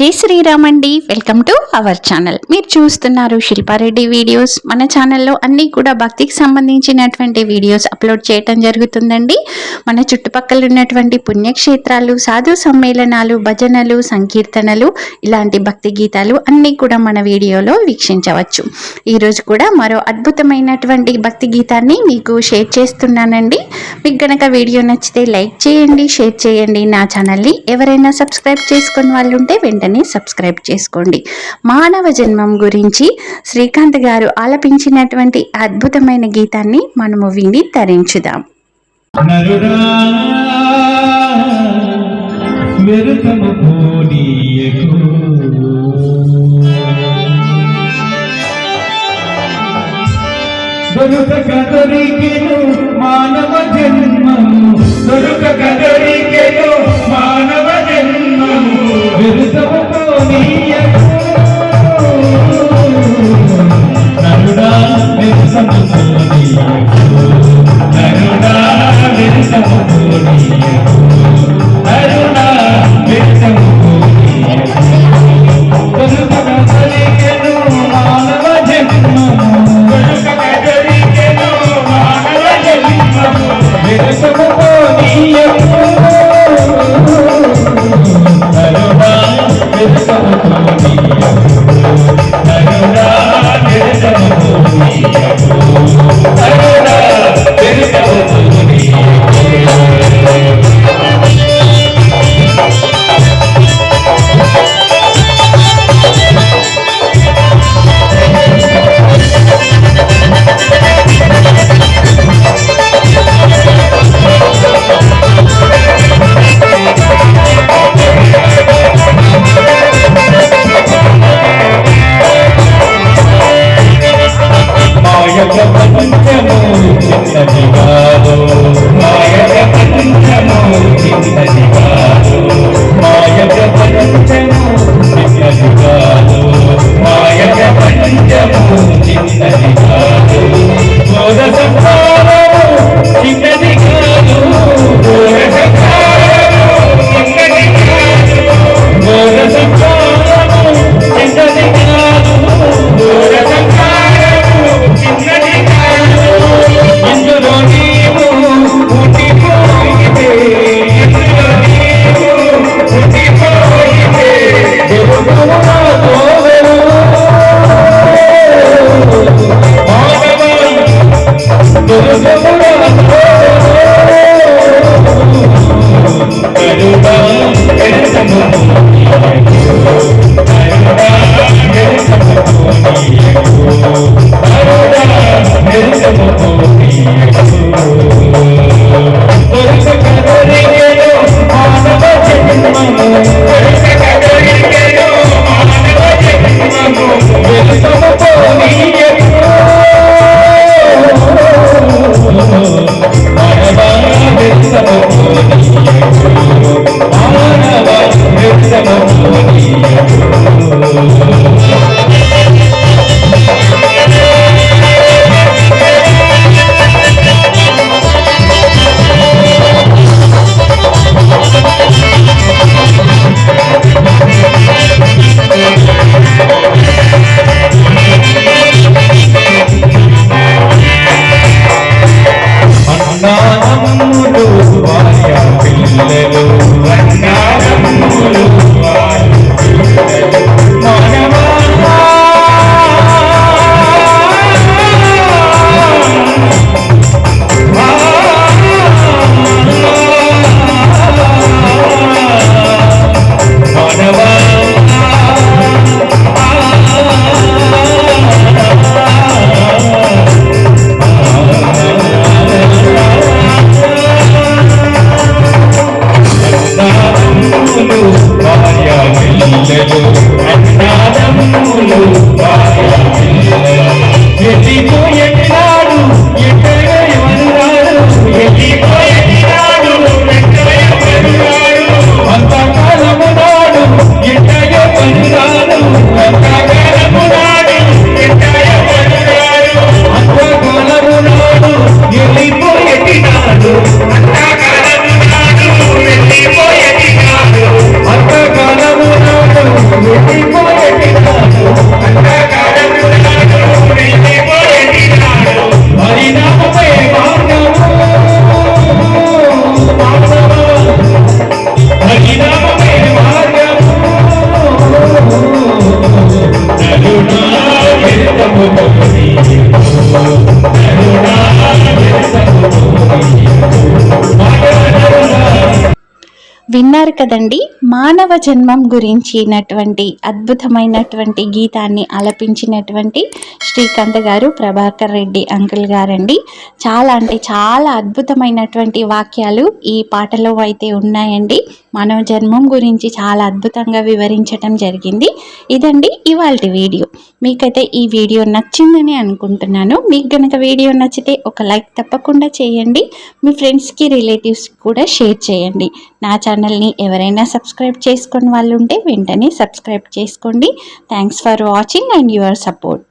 జై శ్రీరామ్ అండి. Welcome to our channel. మీరు చూస్తున్నారు శిల్పారెడ్డి వీడియోస్. మన ఛానల్లో అన్నీ కూడా భక్తికి సంబంధించినటువంటి వీడియోస్ అప్లోడ్ చేయటం జరుగుతుందండి. మన చుట్టుపక్కల ఉన్నటువంటి పుణ్యక్షేత్రాలు, సాధు సమ్మేళనాలు, భజనలు, సంకీర్తనలు, ఇలాంటి భక్తి గీతాలు అన్నీ కూడా మన వీడియోలో వీక్షించవచ్చు. ఈరోజు కూడా మరో అద్భుతమైనటువంటి భక్తి గీతాన్ని మీకు షేర్ చేస్తున్నానండి. మీకు గనక వీడియో నచ్చితే లైక్ చేయండి, షేర్ చేయండి. నా ఛానల్ని ఎవరైనా సబ్స్క్రైబ్ చేసుకుని వాళ్ళు ఉంటే వెంటనే సబ్స్క్రైబ్ చేసుకోండి. మానవ జన్మం గురించి శ్రీకాంత్ గారు ఆలపించినటువంటి అద్భుతమైన గీతాన్ని మనము విని తరించుదాం. మానవ జన్మము దొరకగలిగెను మానవ జన్మము విరుతముతో నీయకు నరుడా విరుతముతో నీయకు నరుడా విరుతముతో నీయకు నరుడా విరుతముతో నీయకు దొరకగలిగెను మానవ జన్మము దొరకగలిగెను మానవ జన్మము విరుతముతో నీయకు నరుడా విరుతముతో నీయకు నరుడా విరుతముతో నీయకు నరుడా విరుతముతో నీయకు విన్నారు కదండి, మానవ జన్మం గురించినటువంటి అద్భుతమైనటువంటి గీతాన్ని ఆలపించినటువంటి శ్రీకాంత్ గారు, ప్రభాకర్ రెడ్డి అంకుల్ గారండి. చాలా అంటే చాలా అద్భుతమైనటువంటి వాక్యాలు ఈ పాటలో అయితే ఉన్నాయండి. మానవ జన్మం గురించి చాలా అద్భుతంగా వివరించడం జరిగింది. ఇదండి ఇవాల్టి వీడియో. మీకైతే ఈ వీడియో నచ్చిందని అనుకుంటున్నాను. మీకు గనక వీడియో నచ్చితే ఒక లైక్ తప్పకుండా చేయండి. మీ ఫ్రెండ్స్కి, రిలేటివ్స్కి కూడా షేర్ చేయండి. నా ఛానల్ని ఎవరైనా సబ్స్క్రైబ్ చేసుకొని వాళ్ళు ఉంటే వెంటనే సబ్స్క్రైబ్ చేసుకోండి. Thanks for watching and your support.